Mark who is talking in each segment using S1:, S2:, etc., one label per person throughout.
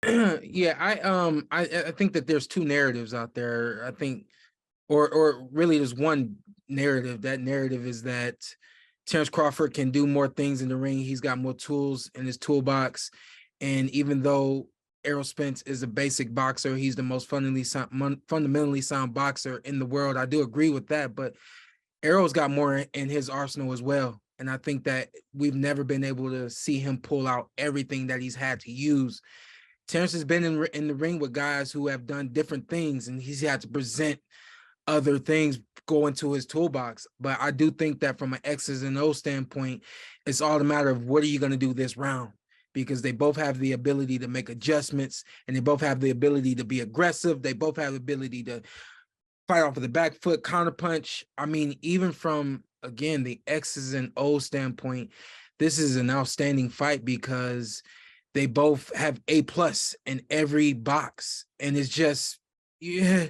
S1: Yeah, I think that there's two narratives out there. I think, or really there's one narrative. That narrative is that Terence Crawford can do more things in the ring. He's got more tools in his toolbox. And even though Errol Spence is a basic boxer, he's the most fundamentally sound boxer in the world. I do agree with that, but Errol's got more in his arsenal as well. And I think that we've never been able to see him pull out everything that he's had to use. Terence has been in the ring with guys who have done different things, and he's had to present other things go into his toolbox. But I do think that from an X's and O's standpoint, it's all a matter of what are you going to do this round, because they both have the ability to make adjustments, and they both have the ability to be aggressive. They both have the ability to fight off of the back foot, counterpunch. I mean, even from, again, the X's and O's standpoint, this is an outstanding fight because they both have A+ in every box. And it's just, yeah.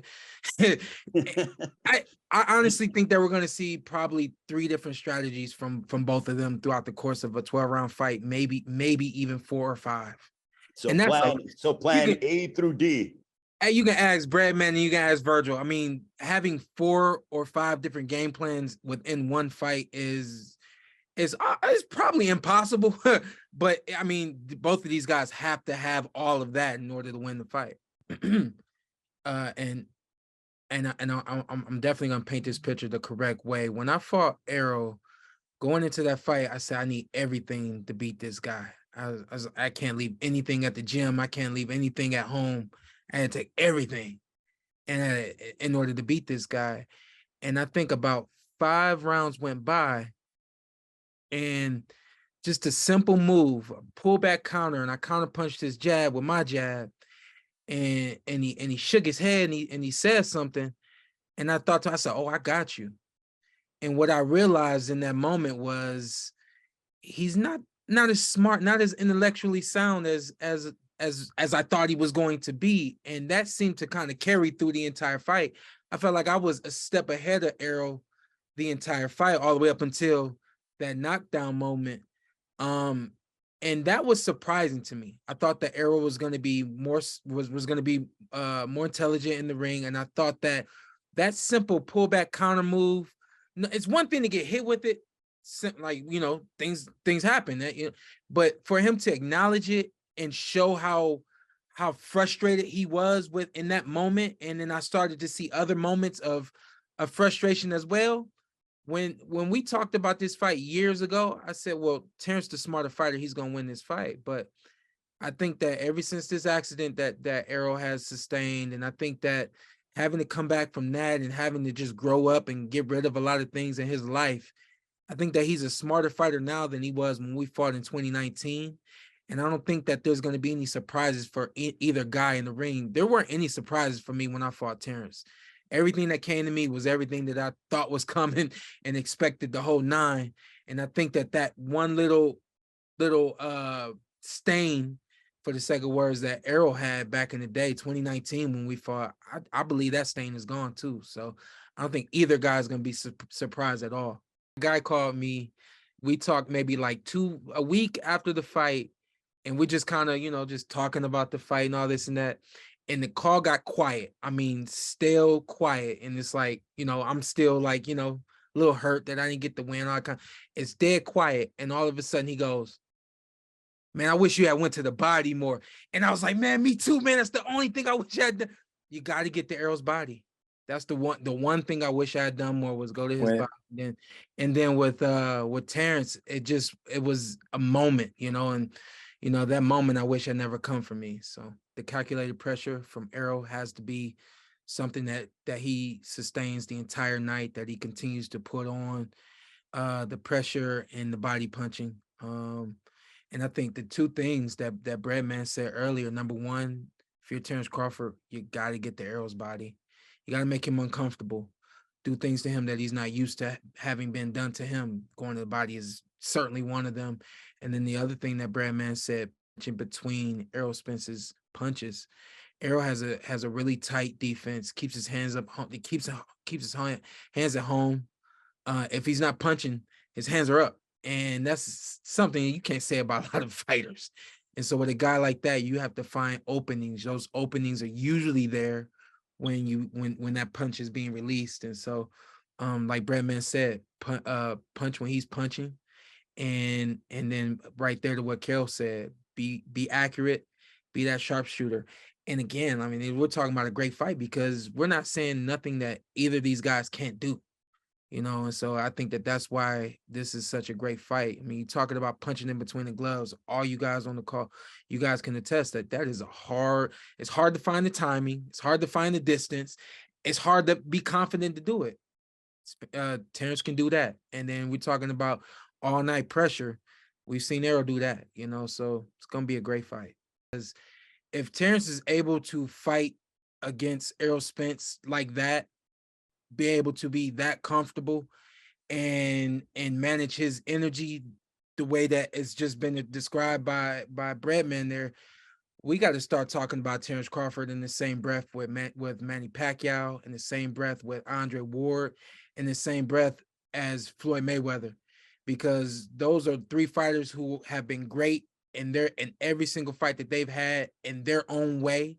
S1: I honestly think that we're going to see probably 3 different strategies from both of them throughout the course of a 12-round fight, maybe even 4 or 5.
S2: So
S1: And that's
S2: plan A through D.
S1: You can ask Bradman and you can ask Virgil. I mean, having 4 or 5 different game plans within one fight is probably impossible. But I mean, both of these guys have to have all of that in order to win the fight. And I'm definitely gonna paint this picture the correct way. When I fought Errol, going into that fight, I said I need everything to beat this guy. I can't leave anything at the gym. I can't leave anything at home. I had to take everything, and in order to beat this guy. And I think about 5 rounds went by, and just a simple move, a pullback counter, and I counter punched his jab with my jab, and he shook his head and he said something, and I thought to myself, "Oh, I got you." And what I realized in that moment was he's not as smart, not as intellectually sound as I thought he was going to be, and that seemed to kind of carry through the entire fight. I felt like I was a step ahead of Errol the entire fight, all the way up until that knockdown moment. And that was surprising to me. I thought that Errol was going to be more more intelligent in the ring, and I thought that simple pullback counter move. It's one thing to get hit with it, like, you know, things happen, that, you know, but for him to acknowledge it and show how frustrated he was with in that moment, and then I started to see other moments of frustration as well. When we talked about this fight years ago, I said, well, Terence the smarter fighter, he's gonna win this fight. But I think that ever since this accident that Errol has sustained, and I think that having to come back from that and having to just grow up and get rid of a lot of things in his life, I think that he's a smarter fighter now than he was when we fought in 2019. And I don't think that there's going to be any surprises for either guy in the ring. There weren't any surprises for me when I fought Terence. Everything that came to me was everything that I thought was coming and expected the whole 9. And I think that one little stain, for the sake of words, that Errol had back in the day, 2019, when we fought, I believe that stain is gone too. So I don't think either guy is going to be surprised at all. A guy called me. We talked maybe like a week after the fight, and we just kind of, you know, just talking about the fight and all this and that. And the call got quiet. I mean, still quiet. And it's like, you know, I'm still like, you know, a little hurt that I didn't get the win. It's dead quiet. And all of a sudden he goes, "Man, I wish you had went to the body more." And I was like, "Man, me too, man. That's the only thing I wish I had done." You got to get to Errol's body. That's the one thing I wish I had done more was go to his body. And then with Terence, it was a moment, you know, and you know, that moment I wish had never come for me. So the calculated pressure from Errol has to be something that he sustains the entire night, that he continues to put on the pressure and the body punching. And I think the 2 things that Bradman said earlier, number 1, if you're Terence Crawford, you got to get to Errol's body. You got to make him uncomfortable. Do things to him that he's not used to having been done to him. Going to the body is certainly one of them. And then the other thing that Bradman said, in between Errol Spence's punches, Errol has a really tight defense, keeps his hands up, he keeps his hands at home. If he's not punching, his hands are up. And that's something you can't say about a lot of fighters. And so with a guy like that, you have to find openings. Those openings are usually there when that punch is being released. And so, like Breadman said, punch when he's punching, and then right there to what Carol said, be accurate, be that sharpshooter. And again, I mean, we're talking about a great fight because we're not saying nothing that either of these guys can't do. And so I think that that's why this is such a great fight. I mean, you're talking about punching in between the gloves. All you guys on the call, you guys can attest that that is it's hard to find the timing. It's hard to find the distance. It's hard to be confident to do it. Terence can do that. And then we're talking about all night pressure. We've seen Errol do that, so it's going to be a great fight. Because if Terence is able to fight against Errol Spence like that, be able to be that comfortable and manage his energy the way that it's just been described by Breadman there, we got to start talking about Terence Crawford in the same breath with Manny Pacquiao, in the same breath with Andre Ward, in the same breath as Floyd Mayweather, because those are three fighters who have been great in every single fight that they've had in their own way,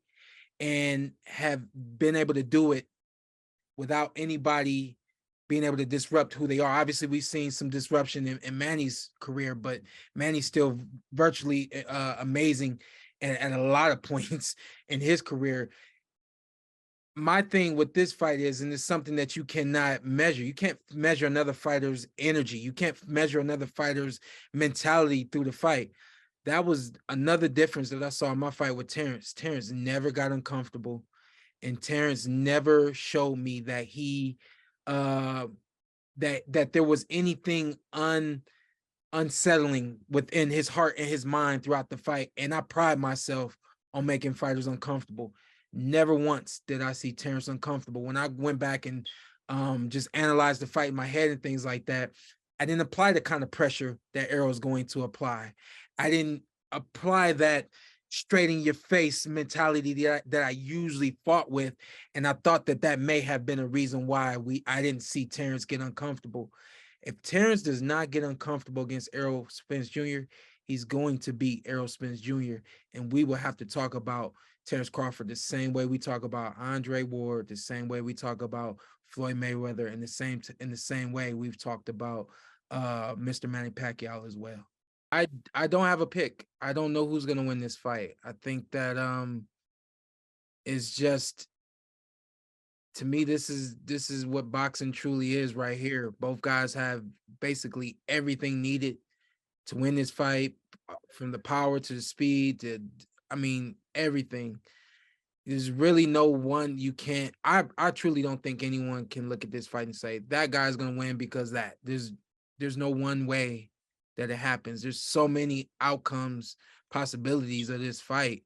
S1: and have been able to do it without anybody being able to disrupt who they are. Obviously, we've seen some disruption in Manny's career, but Manny's still virtually amazing at a lot of points in his career. My thing with this fight is, and it's something that you cannot measure. You can't measure another fighter's energy. You can't measure another fighter's mentality through the fight. That was another difference that I saw in my fight with Terence. Terence never got uncomfortable, and Terence never showed me that he that there was anything unsettling within his heart and his mind throughout the fight. And I pride myself on making fighters uncomfortable. Never once did I see Terence uncomfortable. When I went back and just analyzed the fight in my head and things like that, I didn't apply the kind of pressure that Errol was going to apply. I didn't apply that straight in your face mentality that I usually fought with. And I thought that may have been a reason why I didn't see Terence get uncomfortable. If Terence does not get uncomfortable against Errol Spence Jr., he's going to beat Errol Spence Jr. And we will have to talk about Terence Crawford the same way we talk about Andre Ward, the same way we talk about Floyd Mayweather, and in the same way we've talked about Mr. Manny Pacquiao as well. I don't have a pick. I don't know who's gonna win this fight. I think that is just, to me, this is what boxing truly is right here. Both guys have basically everything needed to win this fight, from the power to the speed to, I mean, everything. There's really no one you can't. I truly don't think anyone can look at this fight and say that guy's gonna win because that. There's no one way that it happens. There's so many outcomes, possibilities of this fight.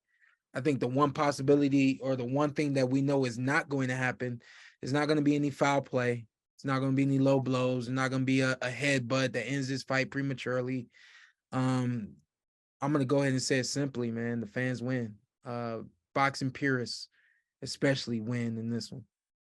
S1: I think the one possibility, or the one thing that we know is not going to happen, is not going to be any foul play. It's not going to be any low blows. It's not going to be a headbutt that ends this fight prematurely. I'm going to go ahead and say it simply, man. The fans win. Boxing purists especially win in this one.